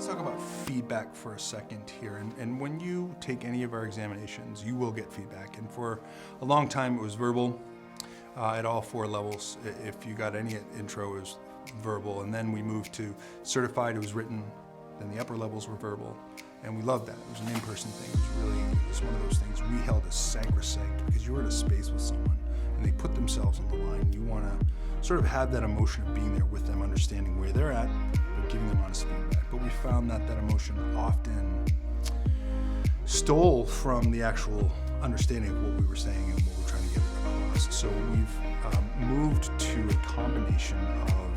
let's talk about feedback for a second here. And when you take any of our examinations, you will get feedback. And for a long time, it was verbal at all 4 levels. If you got any at intro, it was verbal. And then we moved to certified, it was written. Then the upper levels were verbal. And we loved that. It was an in-person thing. It was one of those things we held as sacrosanct because you were in a space with someone and they put themselves on the line. You want to sort of have that emotion of being there with them, understanding where they're at, but giving them honest feedback. But we found that that emotion often stole from the actual understanding of what we were saying and what we're trying to get across. So we've moved to a combination of,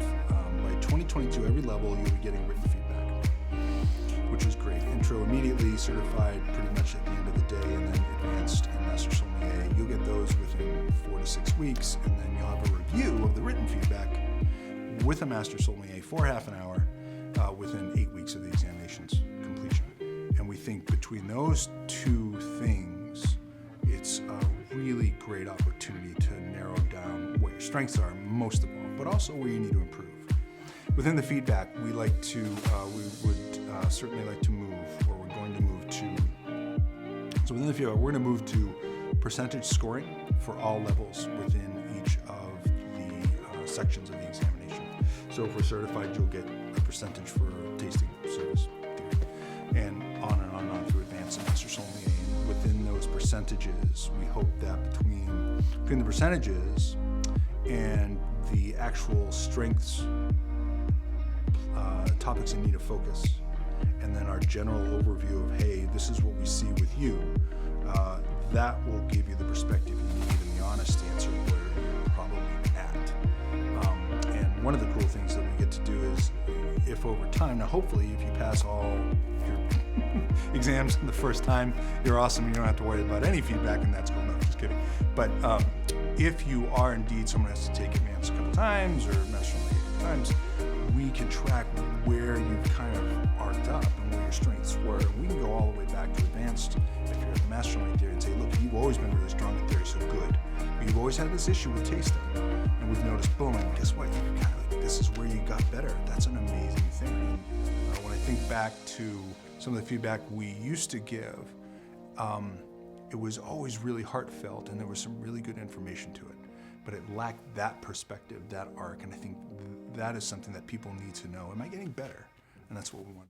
by 2022, every level you'll be getting written feedback, which is great. Intro immediately, certified pretty much at the end of the day, and then advanced and master sommelier. You'll get those within 4 to 6 weeks, and then you'll have a review of the written feedback with a master sommelier for half an hour within 8 weeks of the examination's completion. And we think between those 2 things, it's a really great opportunity to narrow down what your strengths are most of all, but also where you need to improve. Within the feedback, we would certainly like to move, or we're going to move to, so within the feedback, we're going to move to percentage scoring for all levels within each of the sections of the examination. So if we're certified, you'll get a percentage for tasting, service, theory, and on and on through advanced and master sommelier. And within those percentages, we hope that between the percentages and the actual strengths, topics in need of focus, and then our general overview of, hey, this is what we see with you, that will give you the perspective you need and the honest answer where you're probably at. And one of the cool things that we get to do is, if over time, now hopefully if you pass all your exams the first time, you're awesome, you don't have to worry about any feedback, and that's cool. No, just kidding. But if you are indeed someone who has to take advanced a couple times or master a couple times, we can track where you've kind of arced up and where your strengths were. We can go all the way back to advanced if you're at the master sommelier theory and say, look, you've always been really strong at theory, so good. But you've always had this issue with tasting. And we've noticed, boom, and guess what? You're kind of like, this is where you got better. That's an amazing thing. And when I think back to some of the feedback we used to give, it was always really heartfelt and there was some really good information to it. But it lacked that perspective, that arc, and I think that is something that people need to know. Am I getting better? And that's what we want.